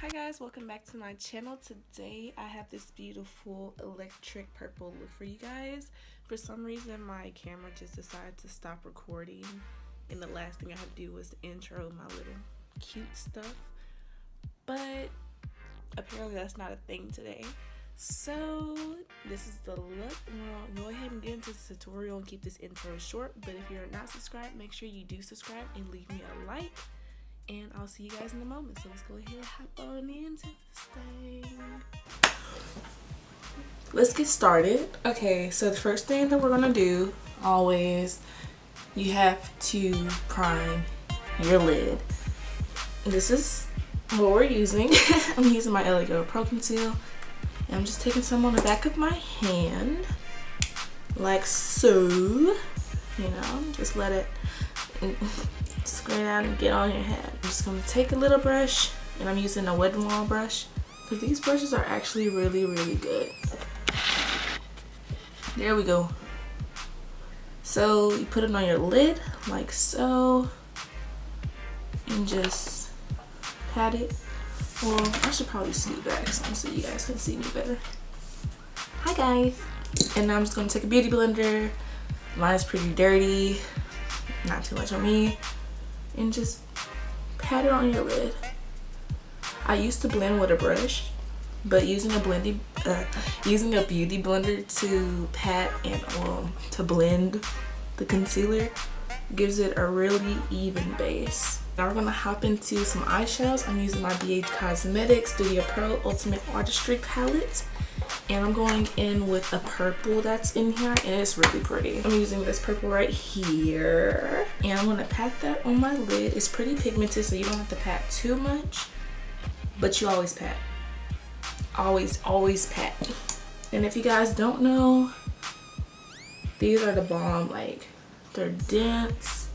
Hi guys, welcome back to my channel. Today I have this beautiful electric purple look for you guys. For some reason my camera just decided to stop recording, and the last thing I had to do was intro my little cute stuff, but apparently that's not a thing today. So this is the look. We'll go ahead and get into this tutorial and keep this intro short, but if you're not subscribed, make sure you do subscribe and leave me a like. And I'll see you guys in a moment. So let's go ahead and hop on into this thing. Let's get started. Okay, so the first thing that we're gonna do, always, you have to prime your lid. This is what we're using. I'm using my LA Girl Pro Conceal. And I'm just taking some on the back of my hand. Like so. You know, just let it scrape out and get on your head. I'm just gonna take a little brush, and I'm using a Wet n Wild brush because these brushes are actually really good. There we go. So you put it on your lid like so, and just pat it. Well, I should probably scoot back so you guys can see me better. Hi guys. And now I'm just gonna take a beauty blender. Mine's pretty dirty, not too much on me. And just pat it on your lid. I used to blend with a brush, but using a beauty blender to pat and to blend the concealer gives it a really even base. Now we're gonna hop into some eyeshadows. I'm using my BH Cosmetics Studio Pro Ultimate Artistry palette. And I'm going in with a purple that's in here, and it's really pretty. I'm using this purple right here, and I'm gonna pat that on my lid. It's pretty pigmented, so you don't have to pat too much, but you always pat. Always pat. And if you guys don't know, these are the bomb. Like, they're dense,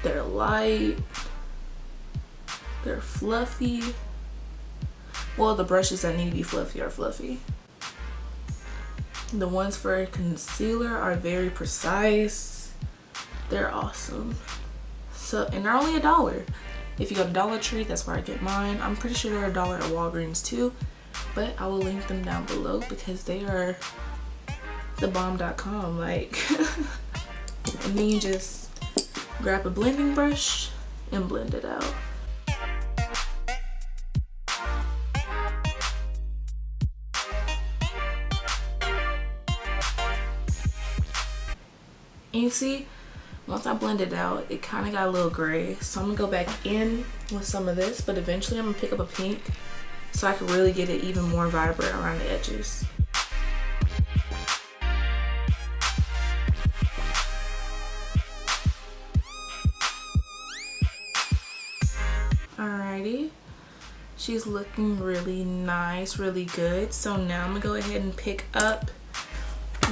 they're light, they're fluffy. Well, the brushes that need to be fluffy are fluffy. The ones for concealer are very precise. They're awesome. So, and they're only $1. If you go to Dollar Tree, that's where I get mine. I'm pretty sure they're $1 at Walgreens too, but I will link them down below because they are the bomb.com. Like, and then you just grab a blending brush and blend it out. And you see, once I blend it out, it kind of got a little gray. So I'm gonna go back in with some of this, but eventually I'm gonna pick up a pink so I can really get it even more vibrant around the edges. Alrighty, she's looking really nice, really good. So now I'm gonna go ahead and pick up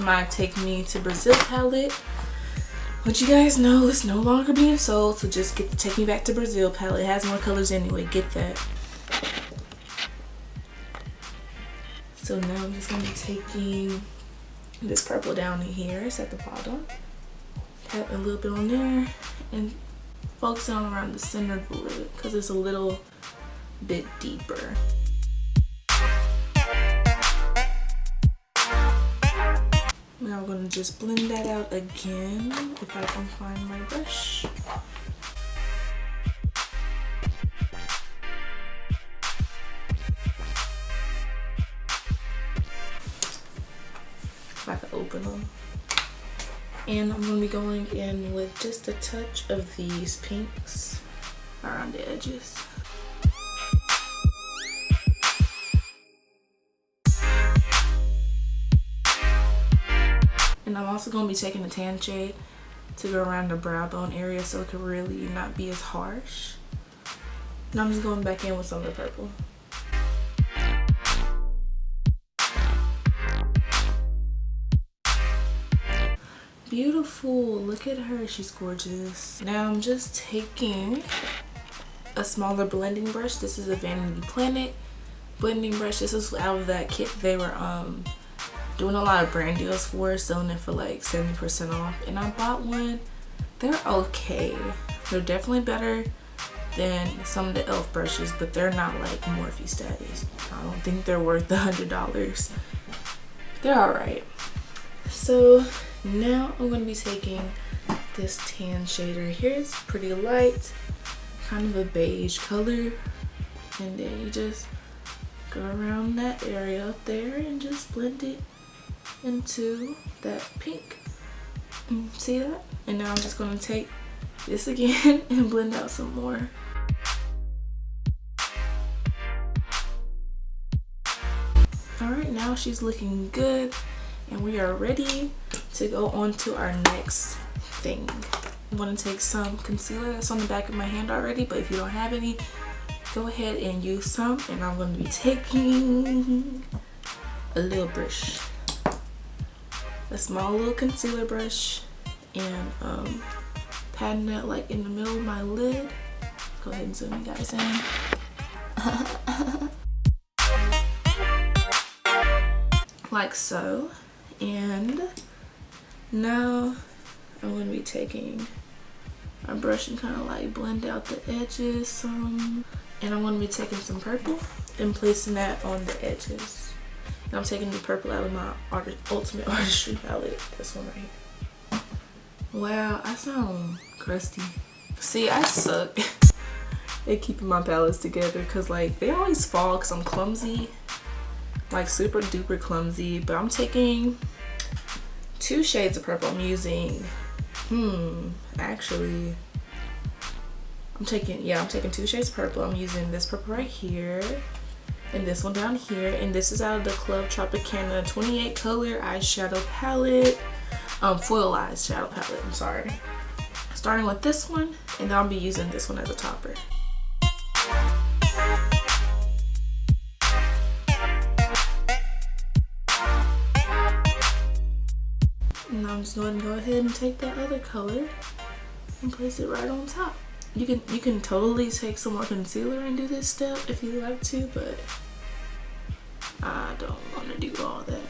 my Take Me to Brazil palette, which you guys know is no longer being sold, so just get the Take Me Back to Brazil palette. It has more colors anyway, get that. So now I'm just gonna be taking this purple down in here, it's at the bottom. Tap a little bit on there and focus on around the center of the lid because it's a little bit deeper. Now I'm gonna just blend that out again if I can find my brush. If I can open them. And I'm gonna be going in with just a touch of these pinks around the edges. And I'm also going to be taking the tan shade to go around the brow bone area so it could really not be as harsh. And I'm just going back in with some of the purple. Beautiful, look at her, she's gorgeous. Now I'm just taking a smaller blending brush. This is a Vanity Planet blending brush. This is out of that kit they were doing a lot of brand deals for, selling it for like 70% off, and I bought one. They're okay. They're definitely better than some of the e.l.f. brushes, but they're not like Morphe status. I don't think they're worth the $100. They're alright. So now I'm going to be taking this tan shader here. It's pretty light, kind of a beige color, and then you just go around that area up there and just blend it into that pink. See that? And now I'm just going to take this again and blend out some more. Alright, now she's looking good, and we are ready to go on to our next thing. I'm going to take some concealer that's on the back of my hand already, but if you don't have any, go ahead and use some. And I'm going to be taking a little brush, a small little concealer brush, and patting that like in the middle of my lid. Go ahead and zoom you guys in. Like so. And now I'm going to be taking my brush and kind of like blend out the edges some. And I'm going to be taking some purple and placing that on the edges. And I'm taking the purple out of my Ultimate Artistry palette. This one right here. Wow, I sound crusty. See, I suck at keeping my palettes together because like they always fall because I'm clumsy. Like super duper clumsy. But I'm taking 2 shades of purple. I'm using actually I'm taking 2 shades of purple. I'm using this purple right here and this one down here, and this is out of the Club Tropicana 28 color eyeshadow palette, foil eyeshadow palette, I'm sorry. Starting with this one, and then I'll be using this one as a topper. And I'm just going to go ahead and take that other color and place it right on top. You can totally take some more concealer and do this step if you like to, but I don't want to do all that.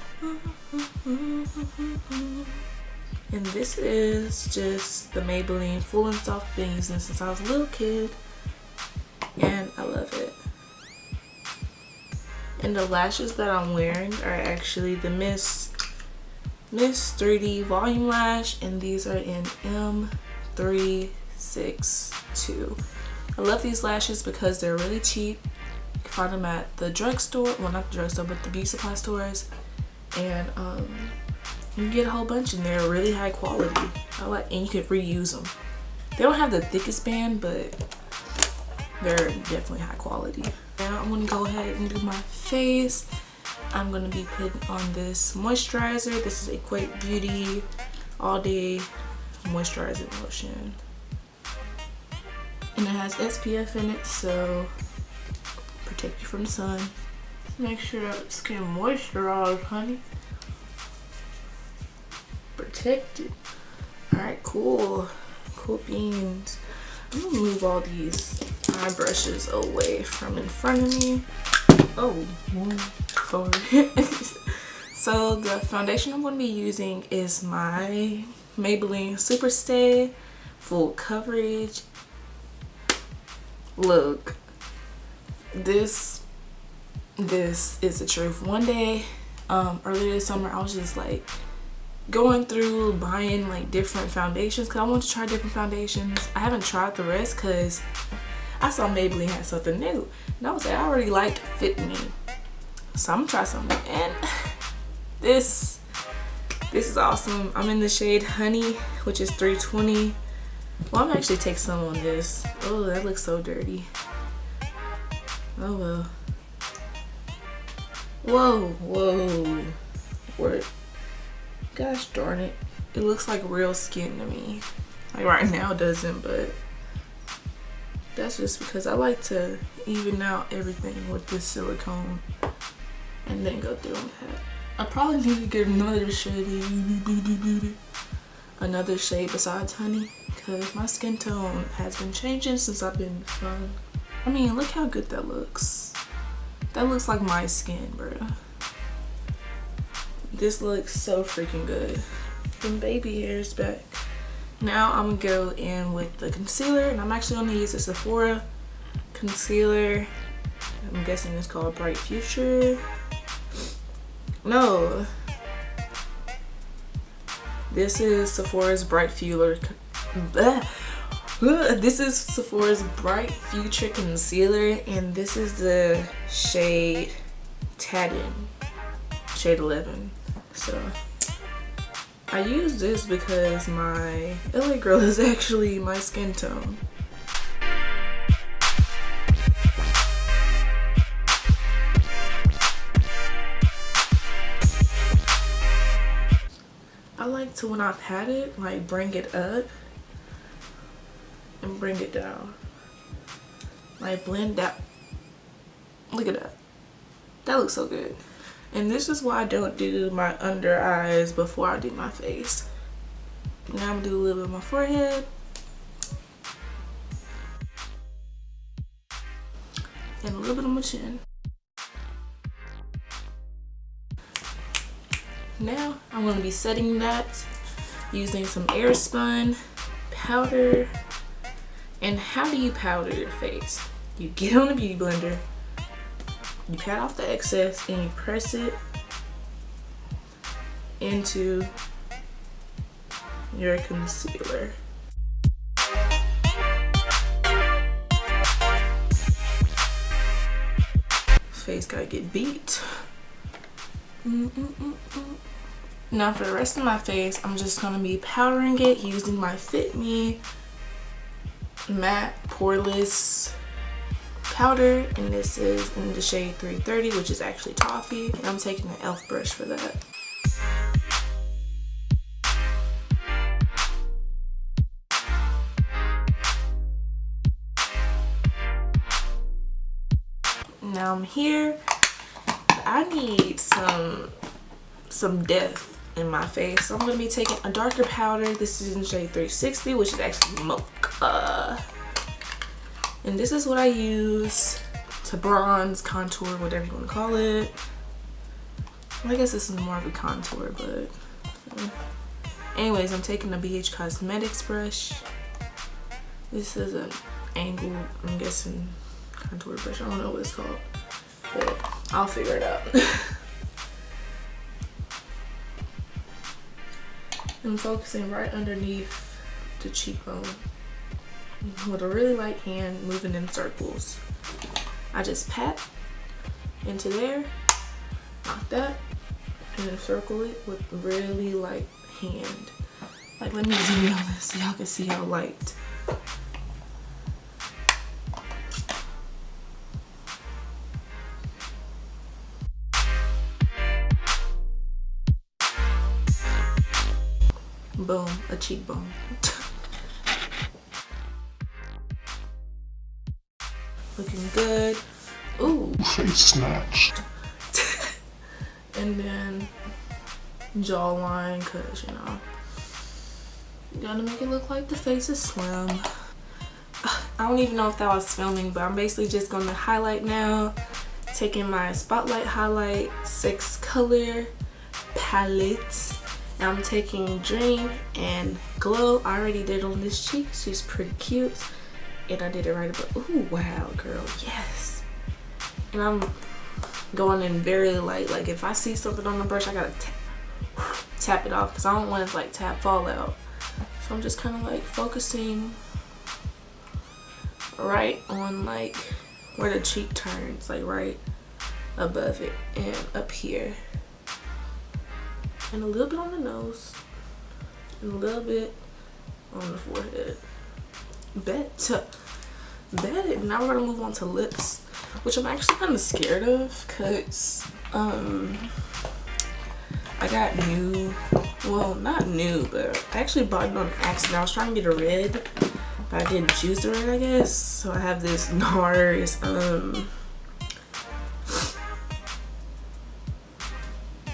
And this is just the Maybelline Full and Soft been using since I was a little kid, and I love it. And the lashes that I'm wearing are actually the Miss 3D Volume Lash, and these are in M362. I love these lashes because they're really cheap. You can find them at the drugstore, well not the drugstore, but the beauty supply stores, and you can get a whole bunch, and they're really high quality. And you can reuse them. They don't have the thickest band, but they're definitely high quality. Now I'm gonna go ahead and do my face. I'm going to be putting on this moisturizer. This is Equate Beauty All Day Moisturizing Lotion. And it has SPF in it, so protect you from the sun. Make sure that skin moisturized, honey. Protected. Alright, cool. Cool beans. I'm going to move all these eye brushes away from in front of me. Oh, so the foundation I'm going to be using is my Maybelline Super Stay Full Coverage. Look, this is the truth. One day earlier this summer, I was just like going through buying like different foundations because I want to try different foundations. I haven't tried the rest because I saw Maybelline had something new, and I was like, I already liked Fit Me, so I'm gonna try something. And this is awesome. I'm in the shade Honey, which is 320. Well, I'm gonna actually take some on this. Oh, that looks so dirty. Oh well. Whoa. What? Gosh darn it. It looks like real skin to me. Like right now it doesn't, but that's just because I like to even out everything with this silicone and then go through with that. I probably need to get another shade besides Honey, because my skin tone has been changing since I've been young. I mean, look how good that looks. That looks like my skin, bro. This looks so freaking good. Them baby hairs back. Now I'm gonna go in with the concealer, and I'm actually gonna use a Sephora concealer. I'm guessing it's called Bright Future. No, this is Sephora's Bright Future. This is Sephora's Bright Future concealer, and this is the shade Tatting, shade 11. So I use this because my LA girl is actually my skin tone. I like to, when I pat it, like bring it up and bring it down. Like blend that. Look at that. That looks so good. And this is why I don't do my under eyes before I do my face. Now I'm gonna do a little bit of my forehead. And a little bit of my chin. Now I'm gonna be setting that using some Airspun powder. And how do you powder your face? You get on a beauty blender, you pat off the excess, and you press it into your concealer. Face gotta get beat. Now for the rest of my face, I'm just gonna be powdering it using my Fit Me matte poreless powder, and this is in the shade 330, which is actually toffee, and I'm taking an e.l.f. brush for that. Now I'm here. I need some depth in my face, so I'm gonna be taking a darker powder. This is in shade 360, which is actually mocha. And this is what I use to bronze, contour, whatever you want to call it. I guess this is more of a contour, but anyways, I'm taking a BH Cosmetics brush. This is an angled, I'm guessing, contour brush. I don't know what it's called, but I'll figure it out. I'm focusing right underneath the cheekbone with a really light hand, moving in circles. I just pat into there, knock that, and then circle it with a really light hand. Like, let me zoom in on this so y'all can see how light. Boom, a cheekbone. Looking good. Ooh. Face snatch. And then jawline, cause you know, you gotta make it look like the face is slim. I don't even know if that was filming, but I'm basically just gonna highlight now. Taking my Spotlight Highlight 6 color palette. And I'm taking Dream and Glow. I already did on this cheek. She's pretty cute. And I did it right above. Ooh, wow, girl, yes. And I'm going in very light. Like, if I see something on the brush, I gotta tap it off, because I don't want it to like tap fall out. So I'm just kind of like focusing right on like where the cheek turns, like right above it and up here. And a little bit on the nose. And a little bit on the forehead. Bet. Now we're gonna move on to lips, which I'm actually kind of scared of, because I got new, well, not new, but I actually bought it on accident. I was trying to get a red, but I didn't choose the red, I guess. So I have this NARS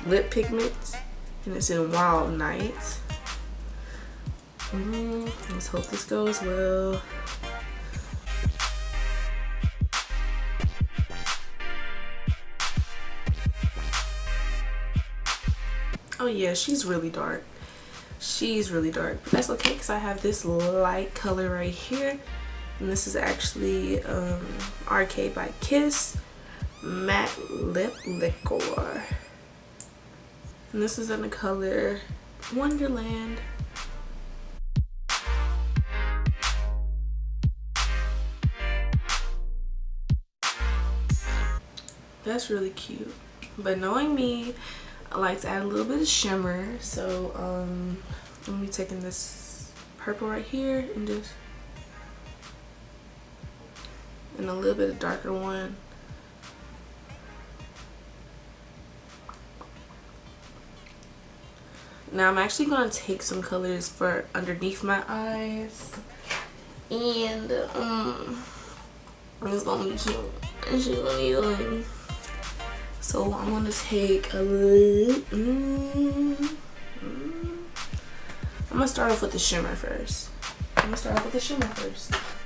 lip pigment, and it's in Wild Night. Let's hope this goes well. Oh yeah, she's really dark. She's really dark, but that's okay because I have this light color right here. And this is actually Arcade by Kiss Matte Lip Liquor. And this is in the color Wonderland. That's really cute. But knowing me, I like to add a little bit of shimmer. So I'm gonna be taking this purple right here and just and a little bit of darker one. Now I'm actually gonna take some colors for underneath my eyes, and it's gonna be cute. It's just gonna be good. So I'm gonna take a little. I'm gonna start off with the shimmer first.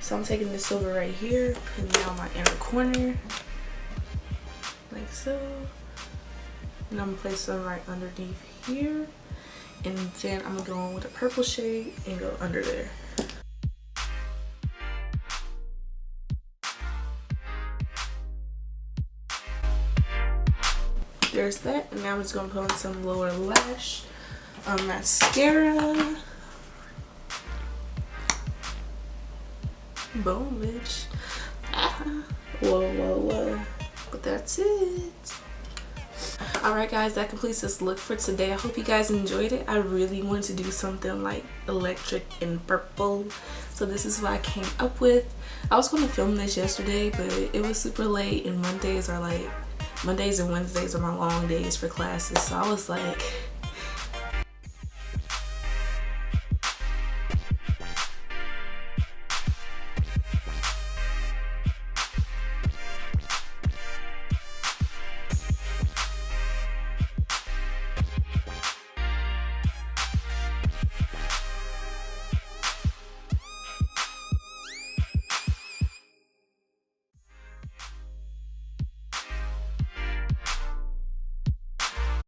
So I'm taking this silver right here, putting it on my inner corner, like so. And I'm gonna place some right underneath here. And then I'm gonna go on with a purple shade and go under there. There's that. And now I'm just gonna put on some lower lash mascara. Boom, bitch. Whoa. But that's it. Alright guys, that completes this look for today. I hope you guys enjoyed it. I really wanted to do something like electric and purple, so this is what I came up with. I was going to film this yesterday, but it was super late, and Mondays and Wednesdays are my long days for classes, so I was like,